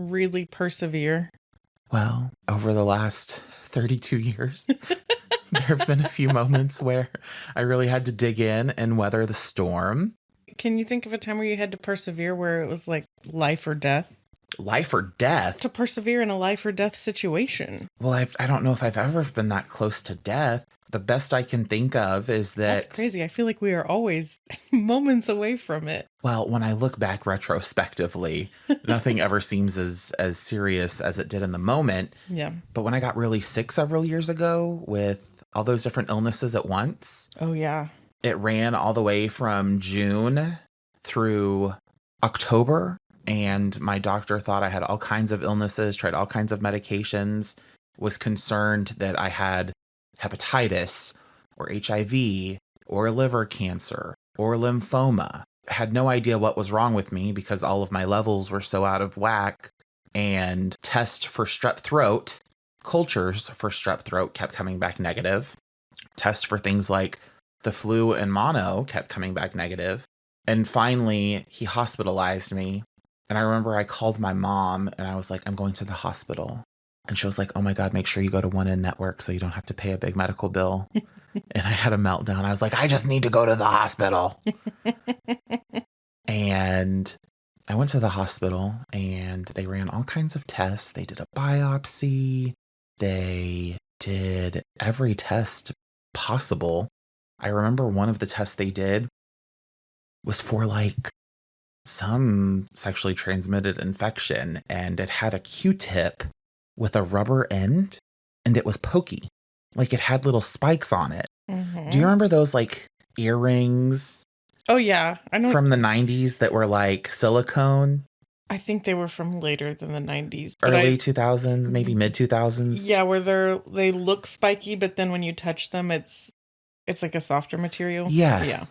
really persevere? Well, over the last 32 years, there have been a few moments where I really had to dig in and weather the storm. Can you think of a time where you had to persevere where it was like life or death? Life or death? To persevere in a life or death situation. Well, I don't know if I've ever been that close to death. The best I can think of is that... That's crazy. I feel like we are always moments away from it. Well, when I look back retrospectively, nothing ever seems as serious as it did in the moment. Yeah. But when I got really sick several years ago with all those different illnesses at once... Oh, yeah. It ran all the way from June through October. And my doctor thought I had all kinds of illnesses, tried all kinds of medications, was concerned that I had hepatitis or HIV or liver cancer or lymphoma. Had no idea what was wrong with me because all of my levels were so out of whack. And tests for strep throat, cultures for strep throat kept coming back negative. Tests for things like the flu and mono kept coming back negative. And finally, he hospitalized me. And I remember I called my mom and I was like, I'm going to the hospital. And she was like, oh my God, make sure you go to One In Network so you don't have to pay a big medical bill. And I had a meltdown. I was like, I just need to go to the hospital. And I went to the hospital and they ran all kinds of tests. They did a biopsy. They did every test possible. I remember one of the tests they did was for like some sexually transmitted infection, and it had a Q-tip with a rubber end, and it was pokey. Like it had little spikes on it. Mm-hmm. Do you remember those like earrings? Oh, yeah. I know. From the 90s that were like silicone? I think they were from later than the 90s. Early 2000s, maybe mid 2000s. Yeah, where they look spiky, but then when you touch them, it's like a softer material. Yes. Yeah.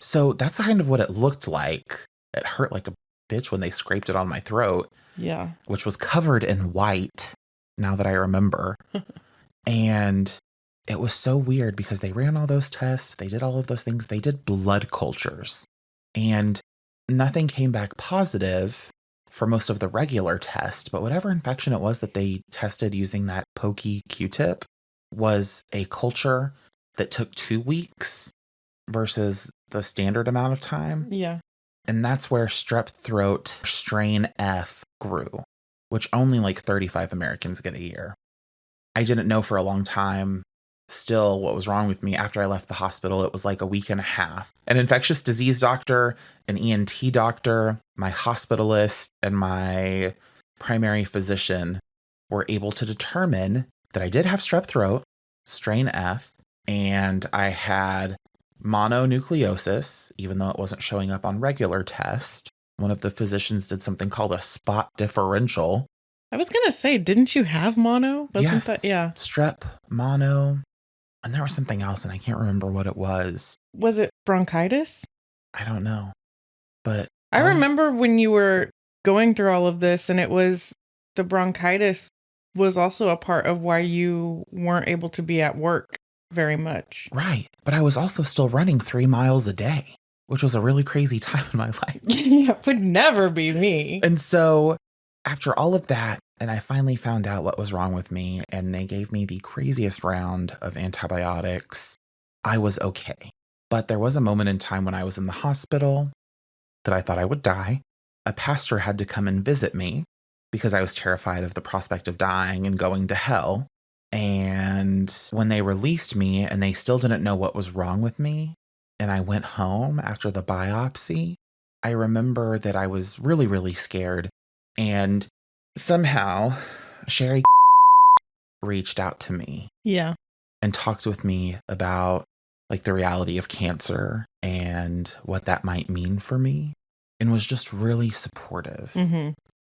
So that's kind of what it looked like. It hurt like a bitch when they scraped it on my throat. Yeah. Which was covered in white, now that I remember. And it was so weird because they ran all those tests. They did all of those things. They did blood cultures. And nothing came back positive for most of the regular test. But whatever infection it was that they tested using that pokey Q-tip was a culture that took 2 weeks versus the standard amount of time. Yeah. And that's where strep throat strain F grew, which only like 35 Americans get a year. I didn't know for a long time still what was wrong with me. After I left the hospital, it was like a week and a half. An infectious disease doctor, an ENT doctor, my hospitalist, and my primary physician were able to determine that I did have strep throat, strain F, and I had mononucleosis, even though it wasn't showing up on regular tests. One of the physicians did something called a spot differential. I was going to say, didn't you have mono? Yes. Yeah. Strep, mono, and there was something else, and I can't remember what it was. Was it bronchitis? I don't know. But I remember when you were going through all of this, and it was the bronchitis was also a part of why you weren't able to be at work very much. Right. But I was also still running 3 miles a day, which was a really crazy time in my life. Yeah, it would never be me. And so after all of that, and I finally found out what was wrong with me, and they gave me the craziest round of antibiotics, I was okay. But there was a moment in time when I was in the hospital that I thought I would die. A pastor had to come and visit me because I was terrified of the prospect of dying and going to hell. And when they released me and they still didn't know what was wrong with me, and I went home after the biopsy, I remember that I was really, really scared. And somehow Sherry reached out to me. Yeah. And talked with me about like the reality of cancer and what that might mean for me, and was just really supportive. Mm-hmm.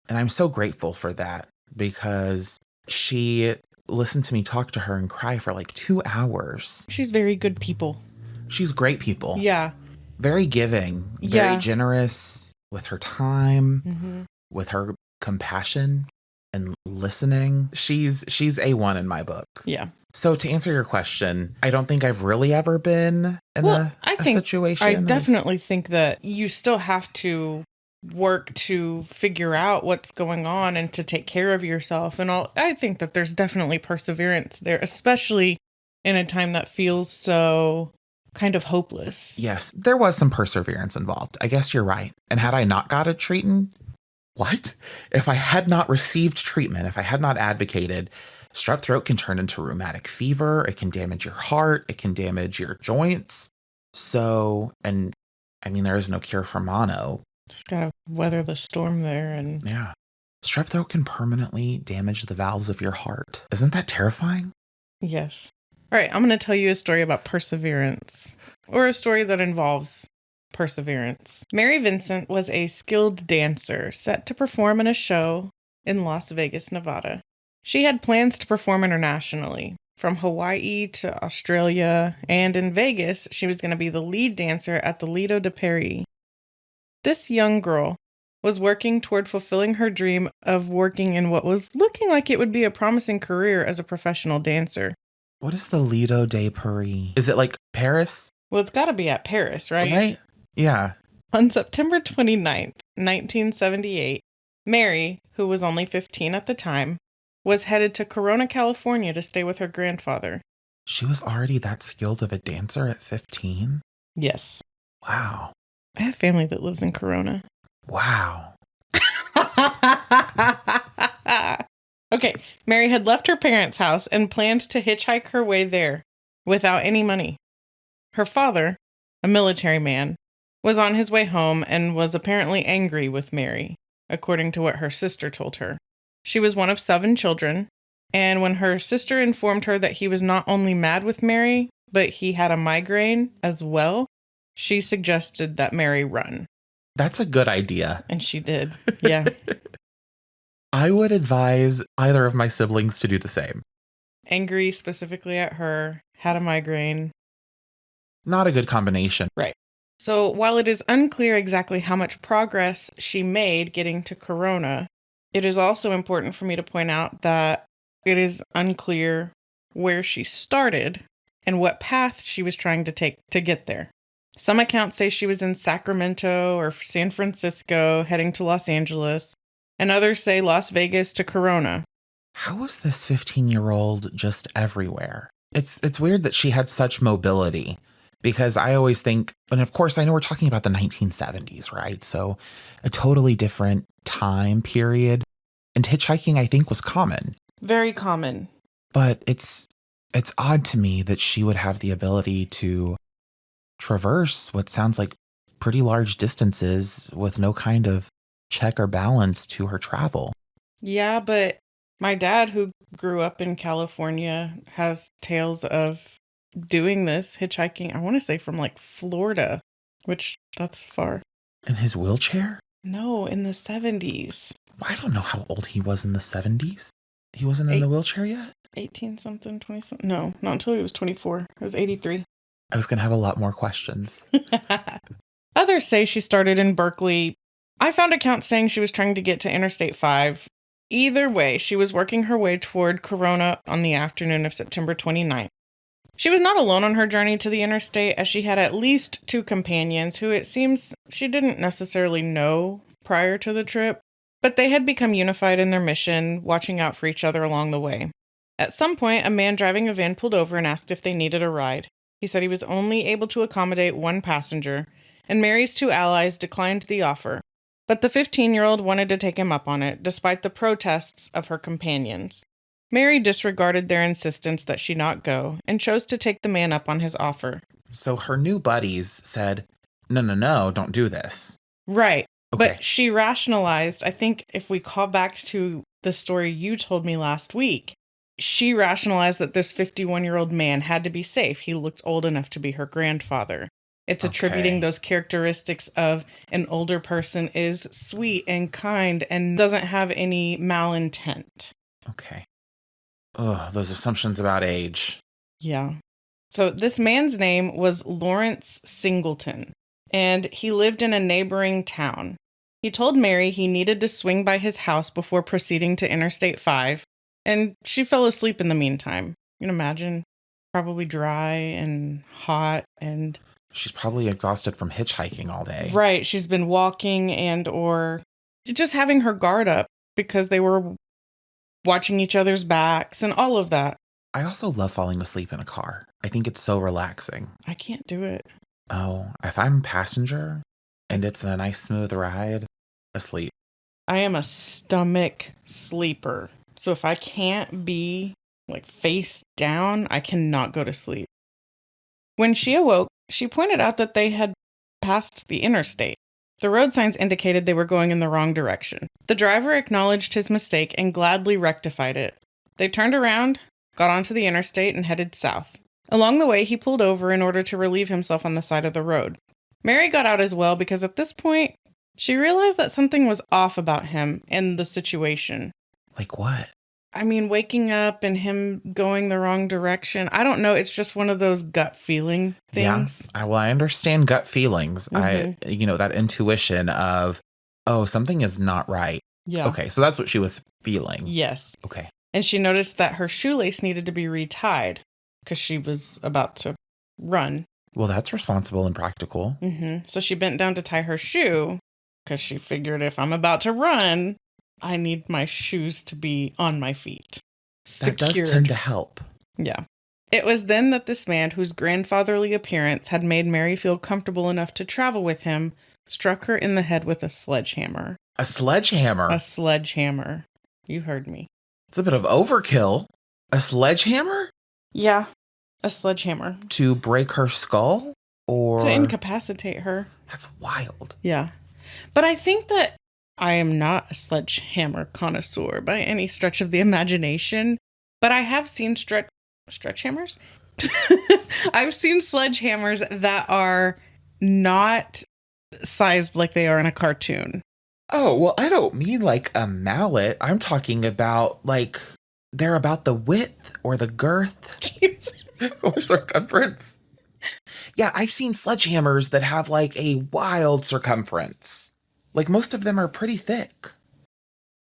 And I'm so grateful for that because she listened to me talk to her and cry for like 2 hours. She's very good people. She's great people. Yeah. Very giving, very generous with her time, with her compassion and listening. She's A1 in my book. Yeah. So to answer your question, I don't think I've really ever been in a situation. I definitely think that you still have to work to figure out what's going on and to take care of yourself and all. I think that there's definitely perseverance there, especially in a time that feels so kind of hopeless. Yes, there was some perseverance involved. I guess you're right. And had I not got a treatment, what? If I had not received treatment, if I had not advocated, strep throat can turn into rheumatic fever. It can damage your heart. It can damage your joints. So, and I mean, there is no cure for mono. Just gotta weather the storm there. And yeah, strep throat can permanently damage the valves of your heart. Isn't that terrifying? Yes. All right, I'm going to tell you a story about perseverance, or a story that involves perseverance. Mary Vincent was a skilled dancer set to perform in a show in Las Vegas, Nevada. She had plans to perform internationally, from Hawaii to Australia, and in Vegas, she was going to be the lead dancer at the Lido de Paris. This young girl was working toward fulfilling her dream of working in what was looking like it would be a promising career as a professional dancer. What is the Lido de Paris? Is it like Paris? Well, it's got to be at Paris, right? Right? Yeah. On September 29th, 1978, Mary, who was only 15 at the time, was headed to Corona, California to stay with her grandfather. She was already that skilled of a dancer at 15? Yes. Wow. I have family that lives in Corona. Wow. Okay, Mary had left her parents' house and planned to hitchhike her way there without any money. Her father, a military man, was on his way home and was apparently angry with Mary, according to what her sister told her. She was one of 7 children, and when her sister informed her that he was not only mad with Mary, but he had a migraine as well, she suggested that Mary run. That's a good idea. And she did, yeah. I would advise either of my siblings to do the same. Angry specifically at her, had a migraine. Not a good combination. Right. So while it is unclear exactly how much progress she made getting to Corona, it is also important for me to point out that it is unclear where she started and what path she was trying to take to get there. Some accounts say she was in Sacramento or San Francisco heading to Los Angeles, and others say Las Vegas to Corona. How was this 15-year-old just everywhere? It's weird that she had such mobility, because I always think, and of course I know we're talking about the 1970s, right? So a totally different time period. And hitchhiking, I think, was common. Very common. But it's odd to me that she would have the ability to traverse what sounds like pretty large distances with no kind of check or balance to her travel. Yeah, but my dad, who grew up in California, has tales of doing this, hitchhiking, I want to say from like Florida, which that's far. In his wheelchair? No, in the 70s. I don't know how old he was in the 70s. He wasn't in the wheelchair yet? 18 something, 20 something. No, not until he was 24. It was 83. I was going to have a lot more questions. Others say she started in Berkeley. I found accounts saying she was trying to get to Interstate 5. Either way, she was working her way toward Corona on the afternoon of September 29th. She was not alone on her journey to the interstate, as she had at least 2 companions who it seems she didn't necessarily know prior to the trip, but they had become unified in their mission, watching out for each other along the way. At some point, a man driving a van pulled over and asked if they needed a ride. He said he was only able to accommodate 1 passenger, and Mary's 2 allies declined the offer. But the 15-year-old wanted to take him up on it, despite the protests of her companions. Mary disregarded their insistence that she not go, and chose to take the man up on his offer. So her new buddies said, no, don't do this. Right. Okay. But she rationalized, I think if we call back to the story you told me last week, she rationalized that this 51-year-old man had to be safe. He looked old enough to be her grandfather. It's attributing those characteristics of an older person is sweet and kind and doesn't have any malintent. Okay. Oh, those assumptions about age. Yeah. So this man's name was Lawrence Singleton, and he lived in a neighboring town. He told Mary he needed to swing by his house before proceeding to Interstate 5, and she fell asleep in the meantime. You can imagine, probably dry and hot and... She's probably exhausted from hitchhiking all day. Right. She's been walking and or just having her guard up because they were watching each other's backs and all of that. I also love falling asleep in a car. I think it's so relaxing. I can't do it. Oh, if I'm a passenger and it's a nice smooth ride, asleep. I am a stomach sleeper. So if I can't be like face down, I cannot go to sleep. When she awoke, she pointed out that they had passed the interstate. The road signs indicated they were going in the wrong direction. The driver acknowledged his mistake and gladly rectified it. They turned around, got onto the interstate, and headed south. Along the way, he pulled over in order to relieve himself on the side of the road. Mary got out as well because at this point, she realized that something was off about him and the situation. Like what? I mean, waking up and him going the wrong direction. I don't know. It's just one of those gut feeling things. Yeah. I understand gut feelings. Mm-hmm. That intuition of, oh, something is not right. Yeah. Okay. So that's what she was feeling. Yes. Okay. And she noticed that her shoelace needed to be retied because she was about to run. Well, that's responsible and practical. Mm-hmm. So she bent down to tie her shoe because she figured if I'm about to run, I need my shoes to be on my feet. That does tend to help. Yeah. It was then that this man, whose grandfatherly appearance had made Mary feel comfortable enough to travel with him, struck her in the head with a sledgehammer. A sledgehammer? A sledgehammer. You heard me. It's a bit of overkill. A sledgehammer? Yeah, a sledgehammer. To break her skull? Or to incapacitate her. That's wild. Yeah. But I think that I am not a sledgehammer connoisseur by any stretch of the imagination, but I have seen stretchhammers? I've seen sledgehammers that are not sized like they are in a cartoon. Oh, well, I don't mean like a mallet. I'm talking about like they're about the width or the girth or circumference. Yeah, I've seen sledgehammers that have like a wild circumference. Like most of them are pretty thick.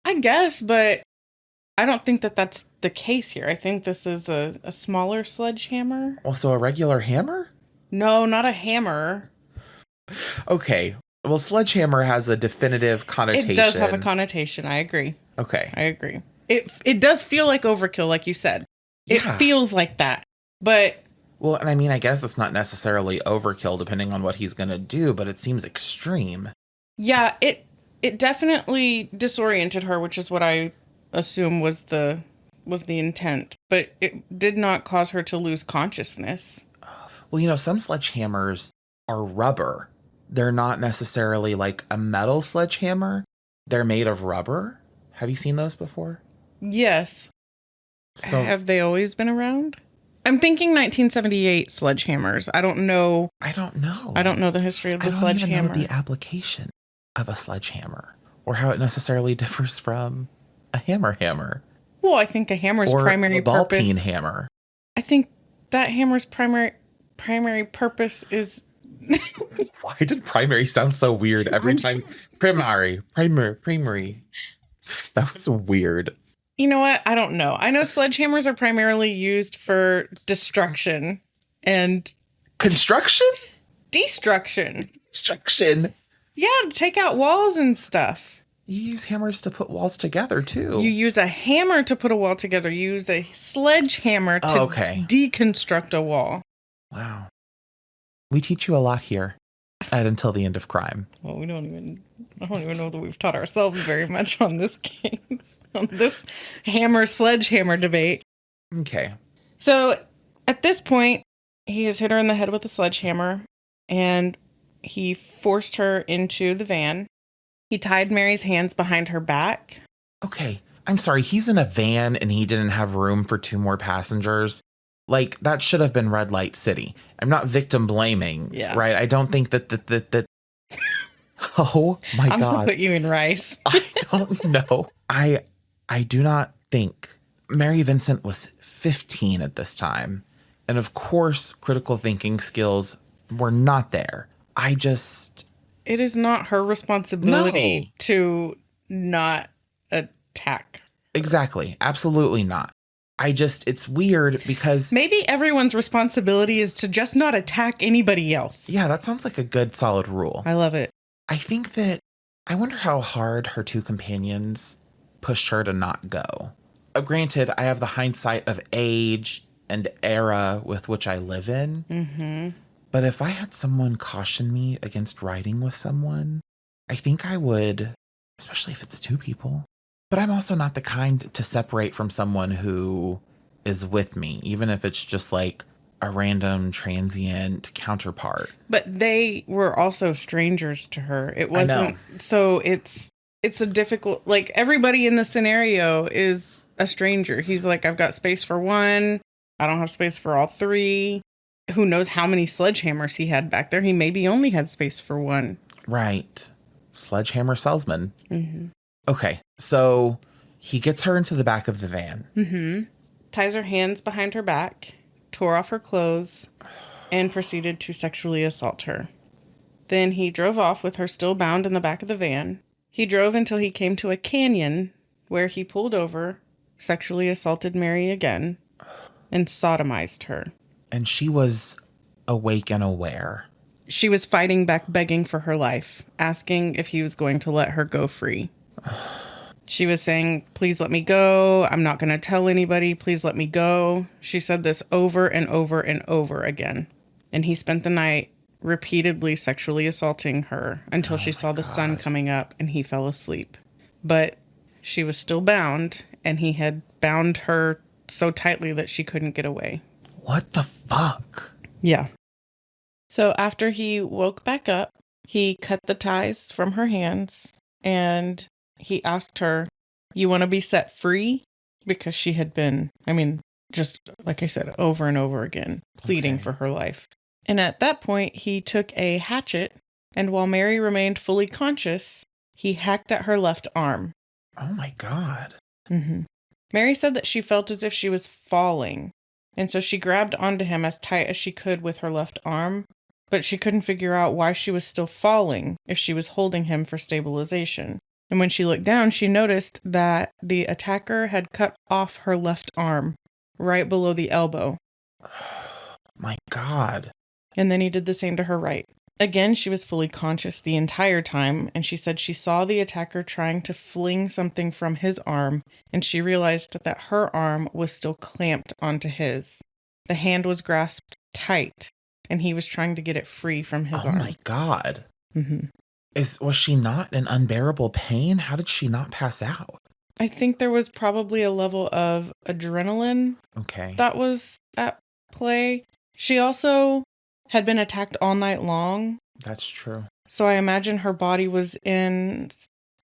I guess, but I don't think that that's the case here. I think this is a smaller sledgehammer. Also a regular hammer? No, not a hammer. Okay. Well, sledgehammer has a definitive connotation. It does have a connotation. I agree. Okay. I agree. It does feel like overkill, like you said. It feels like that. But well, and I mean, I guess it's not necessarily overkill depending on what he's going to do, but it seems extreme. Yeah, it definitely disoriented her, which is what I assume was the intent, but it did not cause her to lose consciousness. Well, some sledgehammers are rubber. They're not necessarily like a metal sledgehammer. They're made of rubber. Have you seen those before? Yes. So have they always been around? I'm thinking 1978 sledgehammers. I don't know. I don't know. I don't know the history of the sledgehammer. I don't even know the application of a sledgehammer or how it necessarily differs from a hammer. Well, I think a hammer's primary a ball purpose. peen hammer. I think that hammer's primary purpose is. Why did primary sound so weird every time? Primary. That was weird. You know what? I don't know. I know sledgehammers are primarily used for destruction and construction? Destruction. Destruction. Yeah, to take out walls and stuff. You use hammers to put walls together, too. You use a hammer to put a wall together. You use a sledgehammer to deconstruct a wall. Wow. We teach you a lot here at Until the End of Crime. Well, I don't even know that we've taught ourselves very much on this case, on this hammer-sledgehammer debate. Okay. So at this point, he has hit her in the head with a sledgehammer, and he forced her into the van. He tied Mary's hands behind her back. Okay. I'm sorry. He's in a van and he didn't have room for 2 more passengers. Like, that should have been Red Light City. I'm not victim blaming, right? I don't think that oh my God. I'm gonna put you in rice. I don't know. I do not think Mary Vincent was 15 at this time. And of course, critical thinking skills were not there. It is not her responsibility to not attack. Exactly. Absolutely not. it's weird because maybe everyone's responsibility is to just not attack anybody else. yeah, that sounds like a good solid rule. I love it. I think that I wonder how hard her two companions pushed her to not go. Granted, I have the hindsight of age and era with which I live in. Mm-hmm. But if I had someone caution me against riding with someone, I think I would, especially if it's two people. But I'm also not the kind to separate from someone who is with me, even if it's just like a random transient counterpart. But they were also strangers to her. It wasn't. I know. So it's a difficult, like everybody in the scenario is a stranger. He's like, I've got space for one. I don't have space for all three. Who knows how many sledgehammers he had back there? He maybe only had space for one. Right. Sledgehammer salesman. Mm-hmm. Okay, so he gets her into the back of the van. Mm-hmm. Ties her hands behind her back, tore off her clothes, and proceeded to sexually assault her. Then he drove off with her still bound in the back of the van. He drove until he came to a canyon where he pulled over, sexually assaulted Mary again, and sodomized her. And she was awake and aware. She was fighting back, begging for her life, asking if he was going to let her go free. She was saying, please let me go. I'm not going to tell anybody. Please let me go. She said this over and over and over again. And he spent the night repeatedly sexually assaulting her until she saw the sun coming up and he fell asleep. But she was still bound, and he had bound her so tightly that she couldn't get away. What the fuck? Yeah. So after he woke back up, he cut the ties from her hands and he asked her, you want to be set free? Because she had been, just like I said, over and over again, pleading for her life. And at that point, he took a hatchet, and while Mary remained fully conscious, he hacked at her left arm. Oh my God. Mm-hmm. Mary said that she felt as if she was falling. And so she grabbed onto him as tight as she could with her left arm, but she couldn't figure out why she was still falling if she was holding him for stabilization. And when she looked down, she noticed that the attacker had cut off her left arm right below the elbow. My God. And then he did the same to her right. Again, she was fully conscious the entire time, and she said she saw the attacker trying to fling something from his arm, and she realized that her arm was still clamped onto his. The hand was grasped tight, and he was trying to get it free from his arm. Oh my God. Mm-hmm. Was she not in unbearable pain? How did she not pass out? I think there was probably a level of adrenaline that was at play. She also had been attacked all night long. That's true. So I imagine her body was in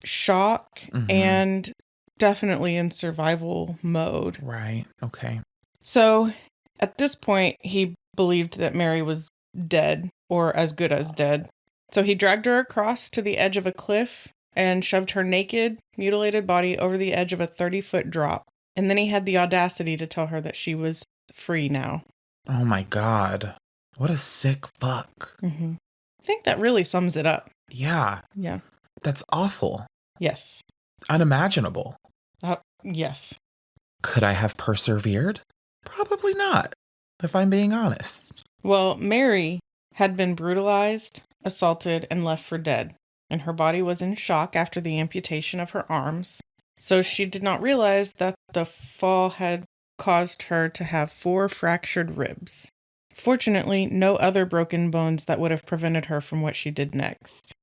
shock and definitely in survival mode. Right. Okay. So at this point, he believed that Mary was dead, or as good as dead. So he dragged her across to the edge of a cliff and shoved her naked, mutilated body over the edge of a 30-foot drop. And then he had the audacity to tell her that she was free now. Oh my God. What a sick fuck. Mm-hmm. I think that really sums it up. Yeah. Yeah. That's awful. Yes. Unimaginable. Yes. Could I have persevered? Probably not, if I'm being honest. Well, Mary had been brutalized, assaulted, and left for dead, and her body was in shock after the amputation of her arms. So she did not realize that the fall had caused her to have 4 fractured ribs. Fortunately, no other broken bones that would have prevented her from what she did next.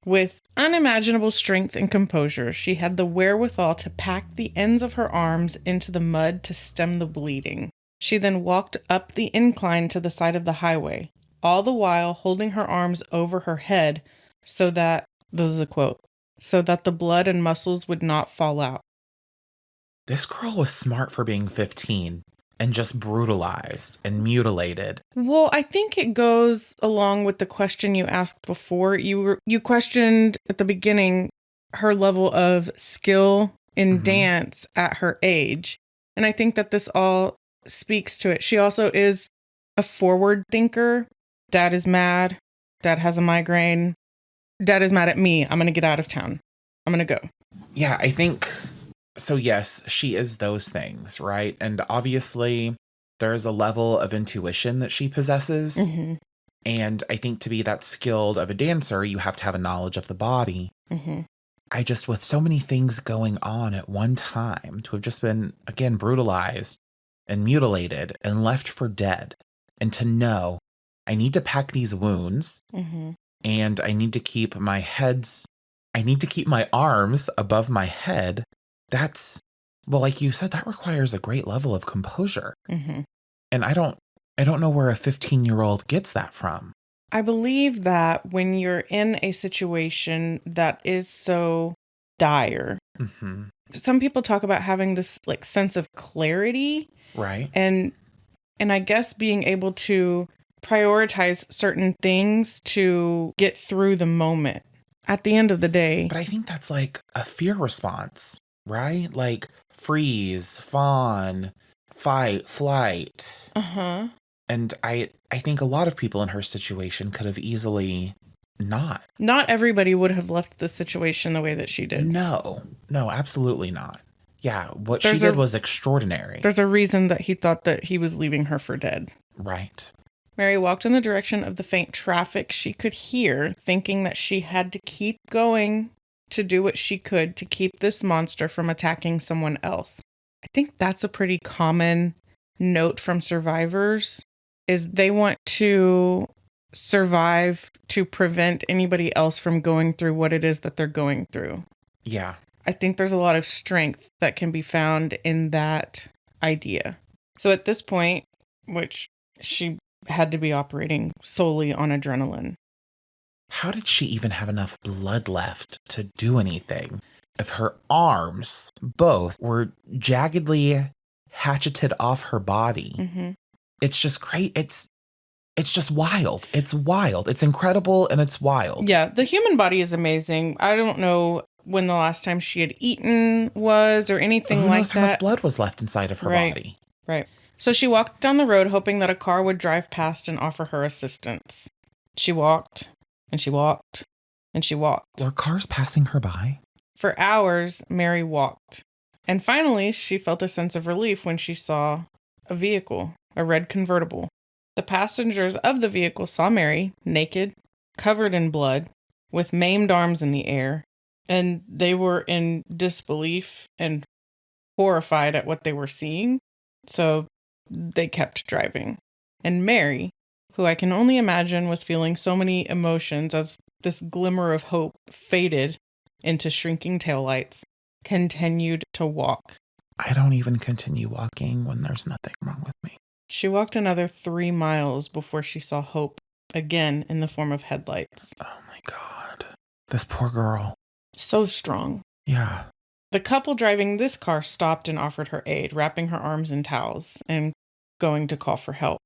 With unimaginable strength and composure, she had the wherewithal to pack the ends of her arms into the mud to stem the bleeding. She then walked up the incline to the side of the highway, all the while holding her arms over her head so that, this is a quote, so that the blood and muscles would not fall out. This girl was smart for being 15 and just brutalized and mutilated. Well, I think it goes along with the question you asked before. You questioned at the beginning her level of skill in dance at her age. And I think that this all speaks to it. She also is a forward thinker. Dad is mad. Dad has a migraine. Dad is mad at me. I'm going to get out of town. I'm going to go. Yeah, I think So yes, she is those things, right? And obviously, there is a level of intuition that she possesses. Mm-hmm. And I think to be that skilled of a dancer, you have to have a knowledge of the body. Mm-hmm. I just, with so many things going on at one time, to have just been, again, brutalized and mutilated and left for dead, and to know I need to pack these wounds Mm-hmm. and I need to keep I need to keep my arms above my head. That's, well, like you said, that requires a great level of composure. Mm-hmm. And I don't know where a 15-year-old gets that from. I believe that when you're in a situation that is so dire, Mm-hmm. some people talk about having this like sense of clarity, Right. and I guess being able to prioritize certain things to get through the moment at the end of the day. But I think that's like a fear response, right? Like freeze, fawn, fight, flight. Uh-huh. And I think a lot of people in her situation could have easily not. Not everybody would have left the situation the way that she did. No, absolutely not. Yeah, what There's she did was extraordinary. There's a reason that he thought that he was leaving her for dead. Right. Mary walked in the direction of the faint traffic she could hear, thinking that she had to keep going to do what she could to keep this monster from attacking someone else. I think that's a pretty common note from survivors, is they want to survive to prevent anybody else from going through what it is that they're going through. Yeah. I think there's a lot of strength that can be found in that idea. So at this point, which she had to be operating solely on adrenaline. How did she even have enough blood left to do anything if her arms both were jaggedly hatcheted off her body? Mm-hmm. It's just great. It's just wild. It's wild. It's incredible and it's wild. Yeah, the human body is amazing. I don't know when the last time she had eaten was or anything Who like knows that. how much blood was left inside of her body? Right. So she walked down the road hoping that a car would drive past and offer her assistance. She walked, and she walked, and she walked. Were cars passing her by? For hours, Mary walked. And finally, she felt a sense of relief when she saw a vehicle, a red convertible. The passengers of the vehicle saw Mary, naked, covered in blood, with maimed arms in the air, and they were in disbelief and horrified at what they were seeing. So they kept driving. And Mary, who I can only imagine was feeling so many emotions as this glimmer of hope faded into shrinking taillights, continued to walk. I don't even continue walking when there's nothing wrong with me. She walked another 3 miles before she saw hope, again in the form of headlights. Oh my God. This poor girl. So strong. Yeah. The couple driving this car stopped and offered her aid, wrapping her arms in towels and going to call for help.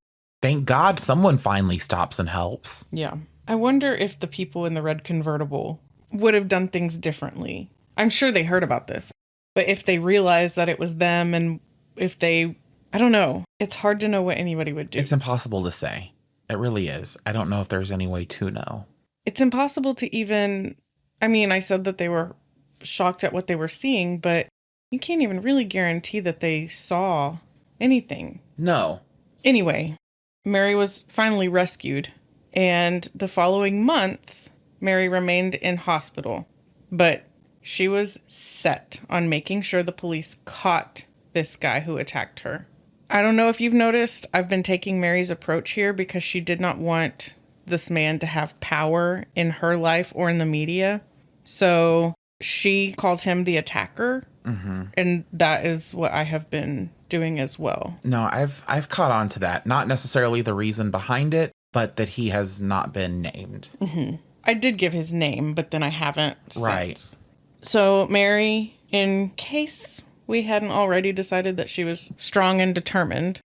Thank God someone finally stops and helps. Yeah. I wonder if the people in the red convertible would have done things differently. I'm sure they heard about this, but if they realized that it was them and if they, I don't know. It's hard to know what anybody would do. It's impossible to say. It really is. I don't know if there's any way to know. It's impossible to even, I mean, I said that they were shocked at what they were seeing, but you can't even really guarantee that they saw anything. No. Anyway, Mary was finally rescued, and the following month, Mary remained in hospital, but she was set on making sure the police caught this guy who attacked her. I don't know if you've noticed, I've been taking Mary's approach here because she did not want this man to have power in her life or in the media. So she calls him the attacker, and that is what I have been doing as well. No, I've caught on to that. Not necessarily the reason behind it, but that he has not been named. Mm-hmm. I did give his name, but then I haven't Right. since. So Mary, in case we hadn't already decided that she was strong and determined.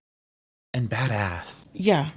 And badass. Yeah.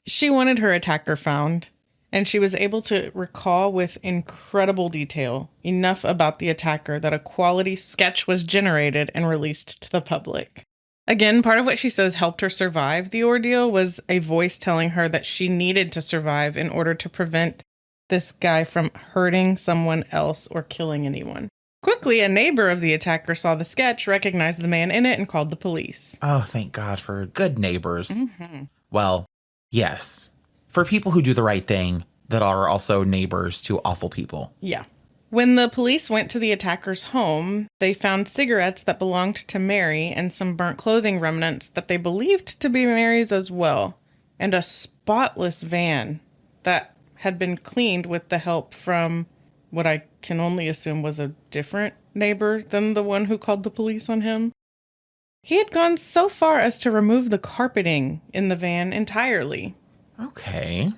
She wanted her attacker found, and she was able to recall with incredible detail enough about the attacker that a quality sketch was generated and released to the public. Again, part of what she says helped her survive the ordeal was a voice telling her that she needed to survive in order to prevent this guy from hurting someone else or killing anyone. Quickly, a neighbor of the attacker saw the sketch, recognized the man in it, and called the police. Oh, thank God for good neighbors. Mm-hmm. Well, yes. For people who do the right thing that are also neighbors to awful people. Yeah. When the police went to the attacker's home, they found cigarettes that belonged to Mary and some burnt clothing remnants that they believed to be Mary's as well, and a spotless van that had been cleaned with the help from what I can only assume was a different neighbor than the one who called the police on him. He had gone so far as to remove the carpeting in the van entirely. Okay.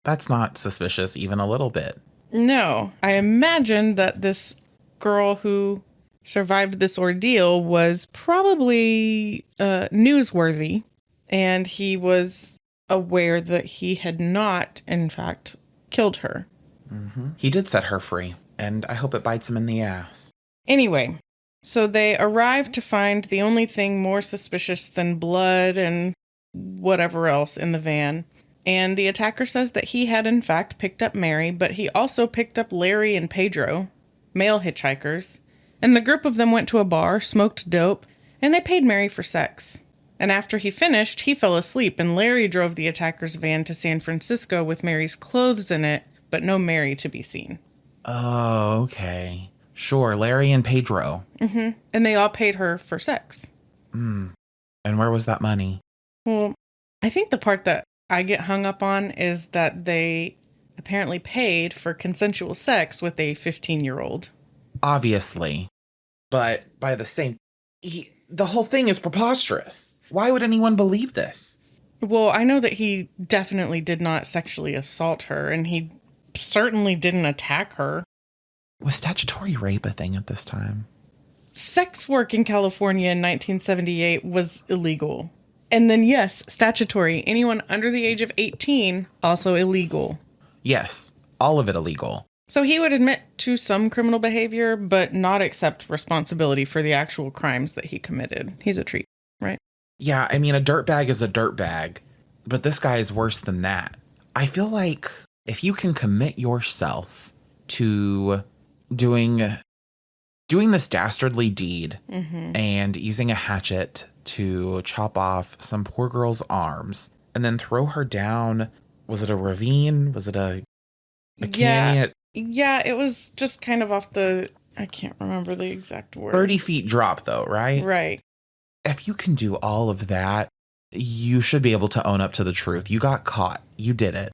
That's not suspicious even a little bit. No, I imagine that this girl who survived this ordeal was probably newsworthy, and he was aware that he had not, in fact, killed her. Mm-hmm. He did set her free, and I hope it bites him in the ass. Anyway, so they arrived to find the only thing more suspicious than blood and whatever else in the van. And the attacker says that he had in fact picked up Mary, but he also picked up Larry and Pedro, male hitchhikers. And the group of them went to a bar, smoked dope, and they paid Mary for sex. And after he finished, he fell asleep, and Larry drove the attacker's van to San Francisco with Mary's clothes in it, but no Mary to be seen. Oh, okay. Sure, Larry and Pedro. Mm-hmm. And they all paid her for sex. And where was that money? Well, I think the part that I get hung up on is that they apparently paid for consensual sex with a 15-year-old. Obviously. But by the same... the whole thing is preposterous. Why would anyone believe this? Well, I know that he definitely did not sexually assault her, and he certainly didn't attack her. Was statutory rape a thing at this time? Sex work in California in 1978 was illegal. And then, yes, statutory. Anyone under the age of 18, also illegal. Yes, all of it illegal. So he would admit to some criminal behavior, but not accept responsibility for the actual crimes that he committed. He's a treat, right? Yeah, I mean, a dirtbag is a dirtbag, but this guy is worse than that. I feel like if you can commit yourself to doing this dastardly deed and using a hatchet to chop off some poor girl's arms and then throw her down, was it a ravine? Was it a canyon? Yeah, it was just kind of off the, I can't remember the exact word. 30 feet drop though, right? Right. If you can do all of that, you should be able to own up to the truth. You got caught. You did it.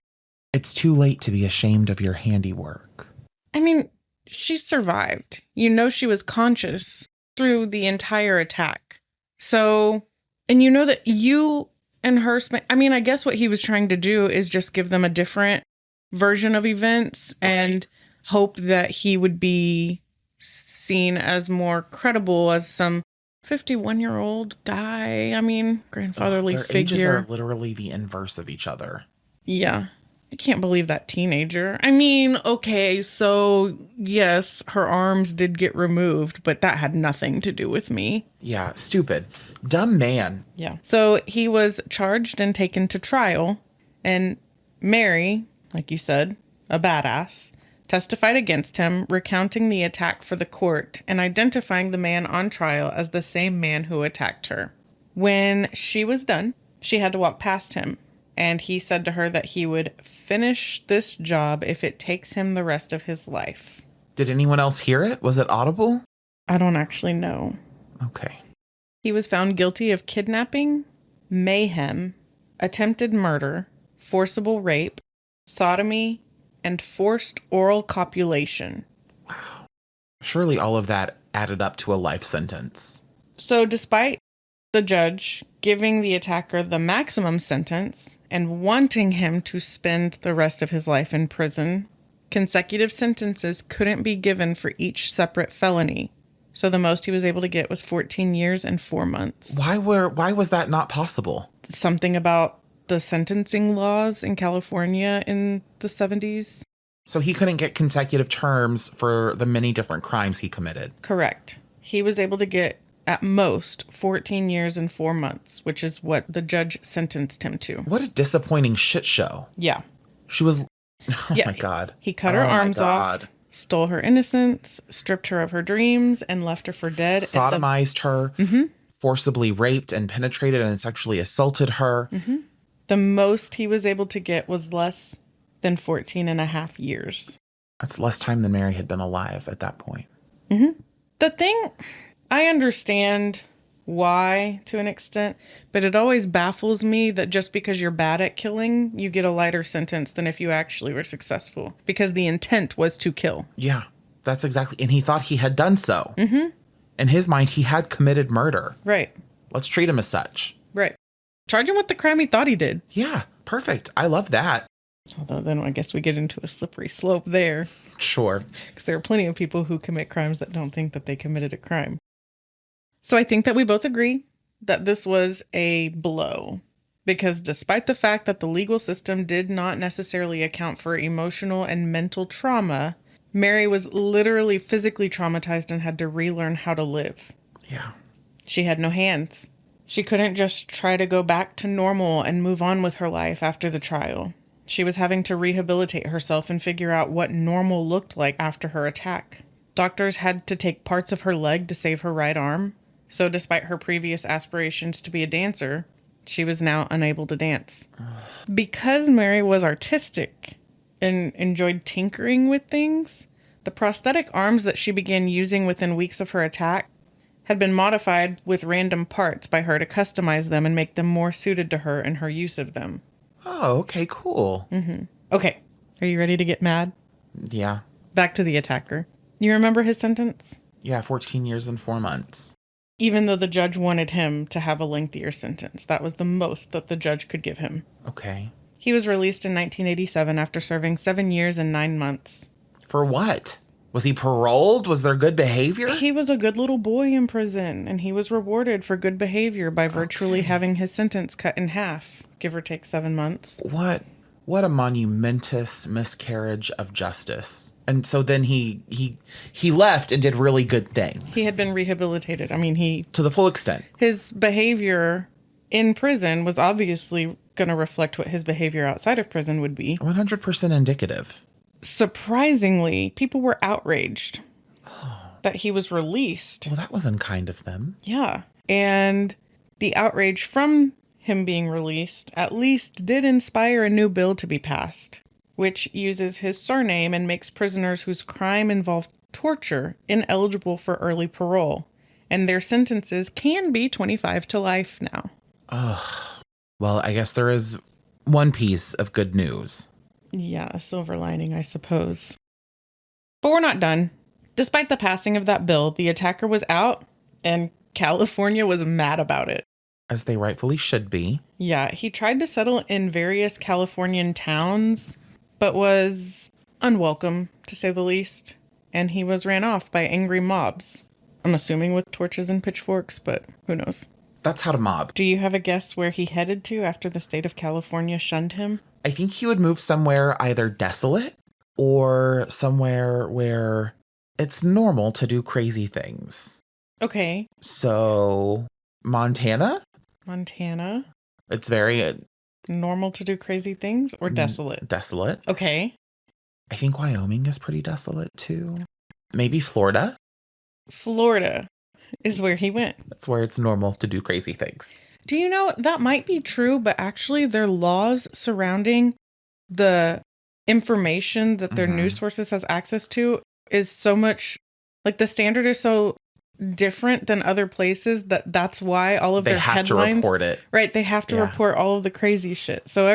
It's too late to be ashamed of your handiwork. I mean, she survived. You know she was conscious through the entire attack. So, and you know that you and her, I mean, I guess what he was trying to do is just give them a different version of events and hope that he would be seen as more credible as some 51-year-old guy. I mean, grandfatherly their figure. Ages are literally the inverse of each other. Yeah. I can't believe that teenager. I mean, okay, so yes, her arms did get removed, but that had nothing to do with me. Yeah, stupid. Dumb man. Yeah. So he was charged and taken to trial, and Mary, like you said, a badass, testified against him, recounting the attack for the court and identifying the man on trial as the same man who attacked her. When she was done, she had to walk past him. And he said to her that he would finish this job if it takes him the rest of his life. Did anyone else hear it? Was it audible? I don't actually know. Okay. He was found guilty of kidnapping, mayhem, attempted murder, forcible rape, sodomy, and forced oral copulation. Wow. Surely all of that added up to a life sentence. So despite the judge giving the attacker the maximum sentence and wanting him to spend the rest of his life in prison, consecutive sentences couldn't be given for each separate felony. So the most he was able to get was 14 years and 4 months. Why was that not possible? Something about the sentencing laws in California in the 70s. So he couldn't get consecutive terms for the many different crimes he committed. Correct. He was able to get at most 14 years and 4 months, which is what the judge sentenced him to. What a disappointing shit show. Yeah. She was... Oh, yeah, my God. He cut her arms off. stole her innocence, stripped her of her dreams, and left her for dead. Sodomized her, forcibly raped and penetrated and sexually assaulted her. The most he was able to get was less than 14 and a half years. That's less time than Mary had been alive at that point. The thing, I understand why to an extent, but it always baffles me that just because you're bad at killing, you get a lighter sentence than if you actually were successful, because the intent was to kill. Yeah, that's exactly. And he thought he had done so. In his mind, he had committed murder. Right. Let's treat him as such. Right. Charge him with the crime he thought he did. Yeah, perfect. I love that. Although then I guess we get into a slippery slope there. Sure. Because there are plenty of people who commit crimes that don't think that they committed a crime. So I think that we both agree that this was a blow. Because despite the fact that the legal system did not necessarily account for emotional and mental trauma, Mary was literally physically traumatized and had to relearn how to live. Yeah. She had no hands. She couldn't just try to go back to normal and move on with her life after the trial. She was having to rehabilitate herself and figure out what normal looked like after her attack. Doctors had to take parts of her leg to save her right arm. So despite her previous aspirations to be a dancer, she was now unable to dance. Because Mary was artistic and enjoyed tinkering with things, the prosthetic arms that she began using within weeks of her attack had been modified with random parts by her to customize them and make them more suited to her and her use of them. Oh, okay, cool. Okay, are you ready to get mad? Yeah. Back to the attacker. You remember his sentence? Yeah, 14 years and 4 months. Even though the judge wanted him to have a lengthier sentence, that was the most that the judge could give him. Okay. He was released in 1987 after serving 7 years and 9 months. For what? Was he paroled? Was there good behavior? He was a good little boy in prison, and he was rewarded for good behavior by virtually having his sentence cut in half, give or take 7 months. What a monumentous miscarriage of justice. And so then he left and did really good things. He had been rehabilitated. I mean, to the full extent. His behavior in prison was obviously going to reflect what his behavior outside of prison would be. 100% indicative. Surprisingly, people were outraged that he was released. Well, that was unkind of them. Yeah. And the outrage from him being released at least did inspire a new bill to be passed, which uses his surname and makes prisoners whose crime involved torture ineligible for early parole. And their sentences can be 25 to life now. Well, I guess there is one piece of good news. Yeah, a silver lining, I suppose. But we're not done. Despite the passing of that bill, the attacker was out, and California was mad about it. As they rightfully should be. Yeah, he tried to settle in various Californian towns, but was unwelcome, to say the least. And he was ran off by angry mobs. I'm assuming with torches and pitchforks, but who knows? That's how to mob. Do you have a guess where he headed to after the state of California shunned him? I think he would move somewhere either desolate or somewhere where it's normal to do crazy things. Okay. So, Montana? Montana. It's very... normal to do crazy things or desolate? Desolate. Okay. I think Wyoming is pretty desolate too. Maybe Florida? Florida is where he went. That's where it's normal to do crazy things. Do you know, that might be true, but actually their laws surrounding the information that their news sources has access to is so much, like the standard is so different than other places that's why all of their headlines... They have to report it. Right, they have to report all of the crazy shit. So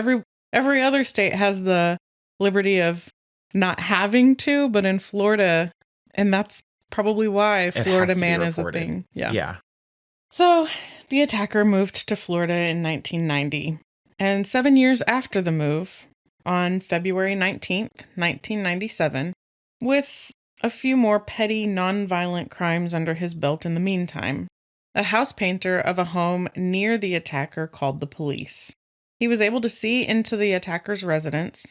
every other state has the liberty of not having to, but in Florida, and that's probably why Florida man is a thing. Yeah. So the attacker moved to Florida in 1990. And 7 years after the move, on February 19th, 1997, with a few more petty, non-violent crimes under his belt in the meantime, a house painter of a home near the attacker called the police. He was able to see into the attacker's residence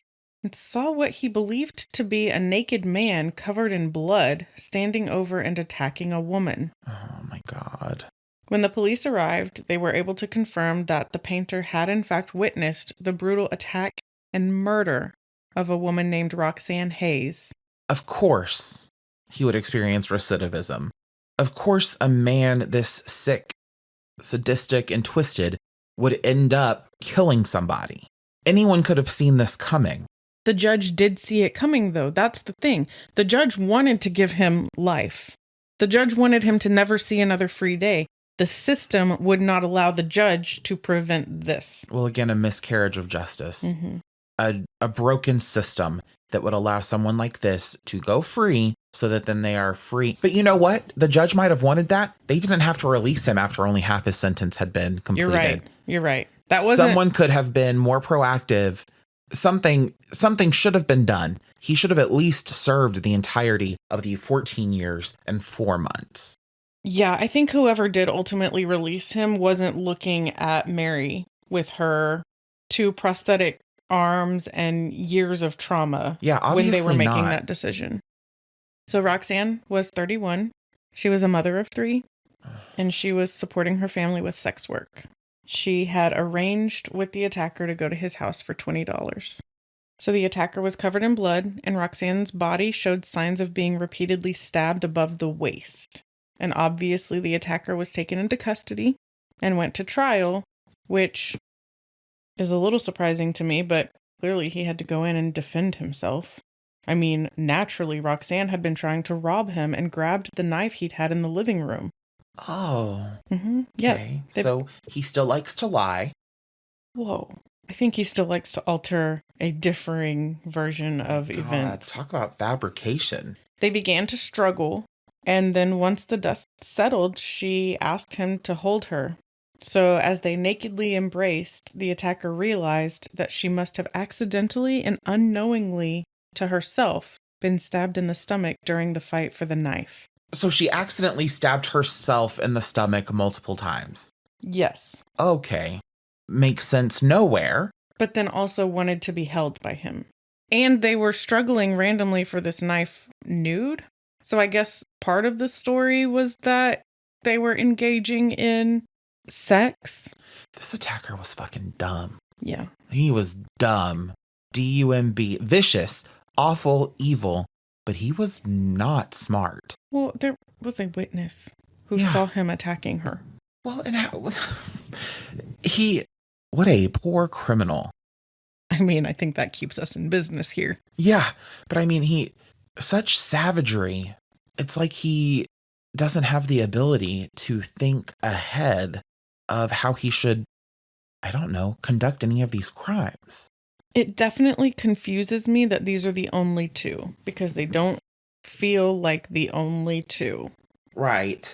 and saw what he believed to be a naked man covered in blood standing over and attacking a woman. Oh my God. When the police arrived, they were able to confirm that the painter had in fact witnessed the brutal attack and murder of a woman named Roxanne Hayes. Of course, he would experience recidivism. Of course, a man this sick, sadistic, and twisted would end up killing somebody. Anyone could have seen this coming. The judge did see it coming, though. That's the thing. The judge wanted to give him life. The judge wanted him to never see another free day. The system would not allow the judge to prevent this. Well, again, a miscarriage of justice. A broken system that would allow someone like this to go free so that then they are free. But you know what? The judge might have wanted that. They didn't have to release him after only half his sentence had been completed. You're right. That wasn't... Someone could have been more proactive. Something should have been done. He should have at least served the entirety of the 14 years and 4 months. Yeah, I think whoever did ultimately release him wasn't looking at Mary with her 2 prosthetic arms and years of trauma when they were making that decision. So Roxanne was 31. She was a mother of 3, and she was supporting her family with sex work. She had arranged with the attacker to go to his house for $20. So the attacker was covered in blood, and Roxanne's body showed signs of being repeatedly stabbed above the waist. And obviously the attacker was taken into custody and went to trial, which is a little surprising to me, but clearly he had to go in and defend himself. I mean, naturally, Roxanne had been trying to rob him and grabbed the knife he'd had in the living room. Oh. Okay. Yeah. So he still likes to lie. Whoa. I think he still likes to alter a differing version of events. Talk about fabrication. They began to struggle, and then once the dust settled, she asked him to hold her. So as they nakedly embraced, the attacker realized that she must have accidentally and unknowingly to herself been stabbed in the stomach during the fight for the knife. So she accidentally stabbed herself in the stomach multiple times? Yes. Okay. Makes sense nowhere. But then also wanted to be held by him. And they were struggling randomly for this knife nude. So I guess part of the story was that they were engaging in sex. This attacker was fucking dumb. Yeah. He was dumb. D-U-M-B. Vicious. Awful. Evil. But he was not smart. Well, there was a witness who saw him attacking her. Well, and what a poor criminal. I mean, I think that keeps us in business here. Yeah, but I mean, such savagery. It's like he doesn't have the ability to think ahead of how he should, I don't know, conduct any of these crimes. It definitely confuses me that these are the only 2, because they don't feel like the only 2. Right.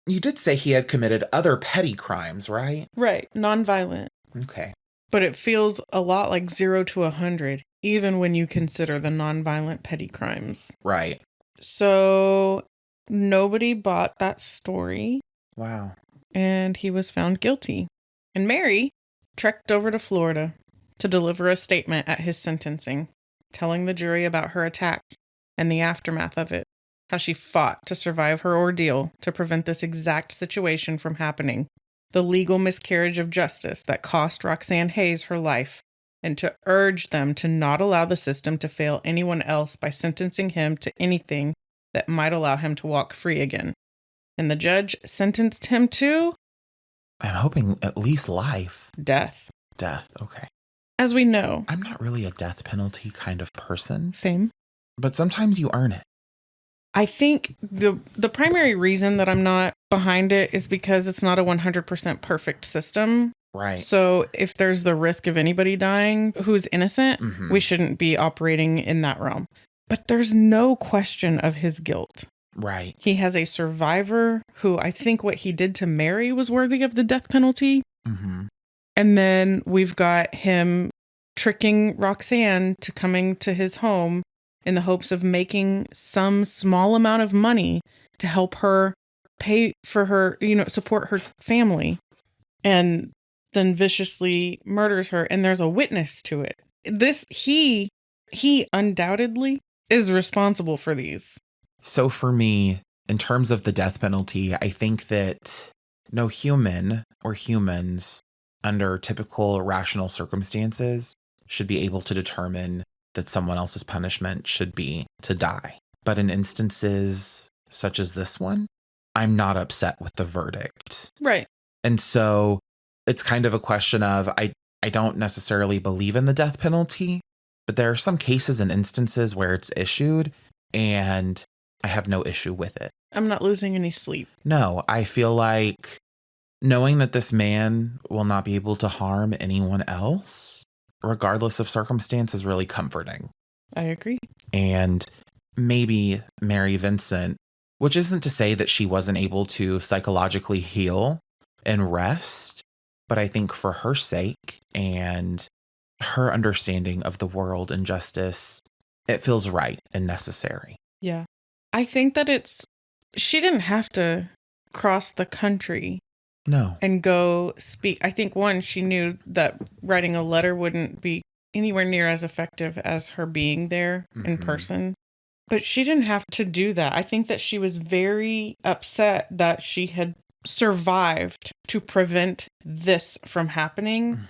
You did say he had committed other petty crimes, right? Right. Nonviolent. Okay. But it feels a lot like 0 to 100, even when you consider the nonviolent petty crimes. Right. So nobody bought that story. Wow. And he was found guilty. And Mary trekked over to Florida to deliver a statement at his sentencing, telling the jury about her attack and the aftermath of it, how she fought to survive her ordeal to prevent this exact situation from happening, the legal miscarriage of justice that cost Roxanne Hayes her life, and to urge them to not allow the system to fail anyone else by sentencing him to anything that might allow him to walk free again. And the judge sentenced him to... I'm hoping at least life. Death. Death, okay. As we know. I'm not really a death penalty kind of person. Same. But sometimes you earn it. I think the primary reason that I'm not behind it is because it's not a 100% perfect system. Right. So if there's the risk of anybody dying who's innocent, we shouldn't be operating in that realm. But there's no question of his guilt. Right. He has a survivor who I think what he did to Mary was worthy of the death penalty. And then we've got him tricking Roxanne to coming to his home in the hopes of making some small amount of money to help her pay for her, support her family, and then viciously murders her. And there's a witness to it. He undoubtedly is responsible for these. So for me, in terms of the death penalty, I think that no human or humans under typical rational circumstances should be able to determine that someone else's punishment should be to die. But in instances such as this one, I'm not upset with the verdict. Right. And so it's kind of a question of, I don't necessarily believe in the death penalty, but there are some cases and instances where it's issued and I have no issue with it. I'm not losing any sleep. No, I feel like knowing that this man will not be able to harm anyone else, regardless of circumstance, is really comforting. I agree. And maybe Mary Vincent, which isn't to say that she wasn't able to psychologically heal and rest, but I think for her sake and her understanding of the world and justice, it feels right and necessary. Yeah. I think that she didn't have to cross the country. No. And go speak. I think she knew that writing a letter wouldn't be anywhere near as effective as her being there in person. But she didn't have to do that. I think that she was very upset that she had survived to prevent this from happening.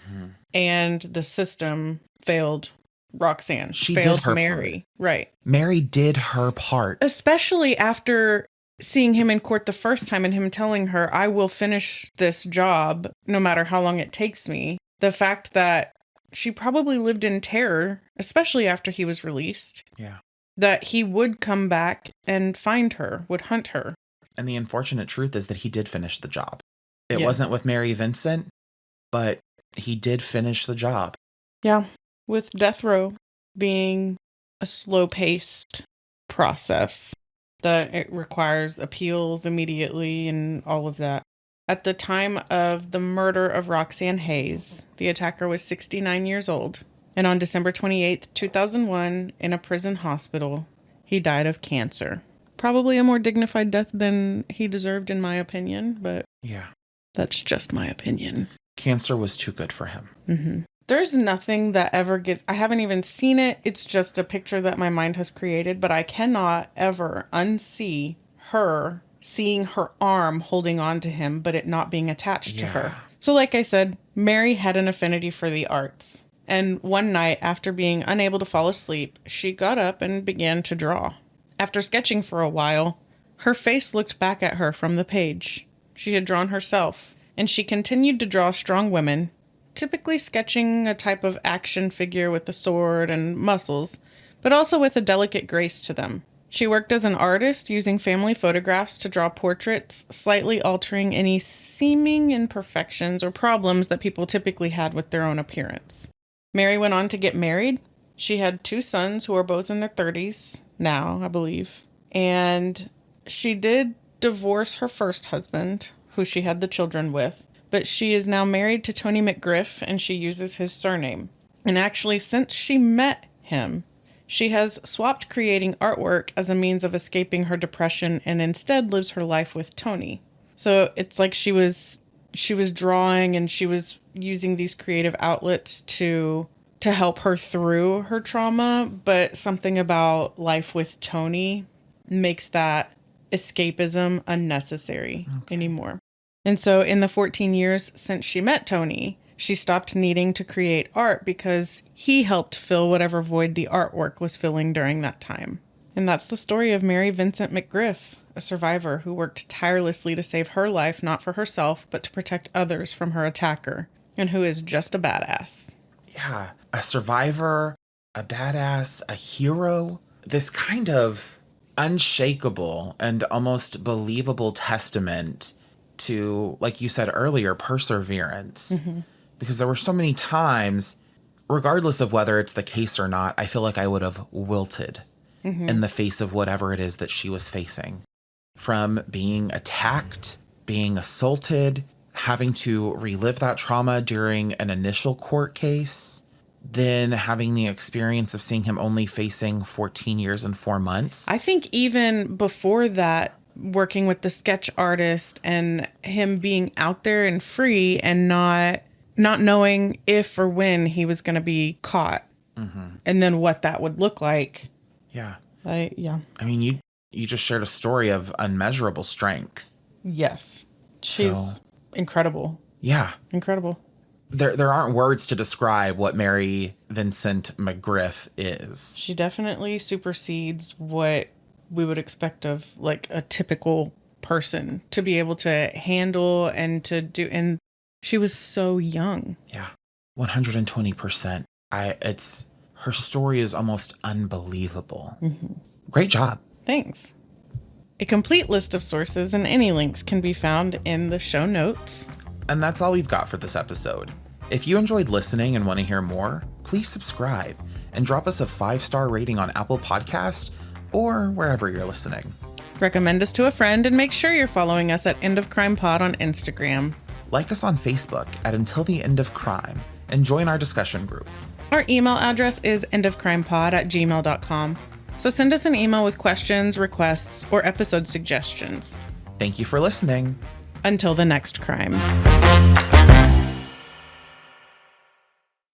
And the system failed Roxanne. She failed did her Mary. part. Right. Mary did her part. Especially after seeing him in court the first time and him telling her, I will finish this job no matter how long it takes me. The fact that she probably lived in terror, especially after he was released. Yeah. That he would come back and find her, would hunt her. And the unfortunate truth is that he did finish the job. It wasn't with Mary Vincent, but he did finish the job. Yeah. With death row being a slow-paced process. That it requires appeals immediately and all of that. At the time of the murder of Roxanne Hayes, the attacker was 69 years old. And on December 28th, 2001, in a prison hospital, he died of cancer. Probably a more dignified death than he deserved, in my opinion, but yeah, that's just my opinion. Cancer was too good for him. Mm-hmm. There's nothing that ever gets... I haven't even seen it. It's just a picture that my mind has created, but I cannot ever unsee her seeing her arm holding on to him, but it not being attached to her. So like I said, Mary had an affinity for the arts. And one night, after being unable to fall asleep, she got up and began to draw. After sketching for a while, her face looked back at her from the page. She had drawn herself, and she continued to draw strong women, typically sketching a type of action figure with a sword and muscles, but also with a delicate grace to them. She worked as an artist using family photographs to draw portraits, slightly altering any seeming imperfections or problems that people typically had with their own appearance. Mary went on to get married. She had 2 sons who are both in their 30s now, I believe. And she did divorce her first husband, who she had the children with. But she is now married to Tony McGriff, and she uses his surname. And actually, since she met him, she has swapped creating artwork as a means of escaping her depression and instead lives her life with Tony. So it's like she was drawing and she was using these creative outlets to help her through her trauma, but something about life with Tony makes that escapism unnecessary anymore. And so in the 14 years since she met Tony, she stopped needing to create art because he helped fill whatever void the artwork was filling during that time. And that's the story of Mary Vincent McGriff, a survivor who worked tirelessly to save her life, not for herself, but to protect others from her attacker, and who is just a badass. Yeah, a survivor, a badass, a hero. This kind of unshakable and almost believable testament to, like you said earlier, perseverance. Because there were so many times, regardless of whether it's the case or not, I feel like I would have wilted in the face of whatever it is that she was facing. From being attacked, being assaulted, having to relive that trauma during an initial court case, then having the experience of seeing him only facing 14 years and 4 months. I think even before that, working with the sketch artist and him being out there and free and not knowing if or when he was going to be caught and then what that would look like. Yeah. I mean, you just shared a story of unmeasurable strength. Yes. She's incredible. Yeah. Incredible. there aren't words to describe what Mary Vincent McGriff is. She definitely supersedes what we would expect of like a typical person to be able to handle and to do. And she was so young. Yeah, 120%. Her story is almost unbelievable. Mm-hmm. Great job. Thanks. A complete list of sources and any links can be found in the show notes. And that's all we've got for this episode. If you enjoyed listening and want to hear more, please subscribe and drop us a 5-star rating on Apple Podcast or wherever you're listening. Recommend us to a friend and make sure you're following us at End of Crime Pod on Instagram. Like us on Facebook at Until the End of Crime and join our discussion group. Our email address is endofcrimepod@gmail.com. So send us an email with questions, requests, or episode suggestions. Thank you for listening. Until the next crime.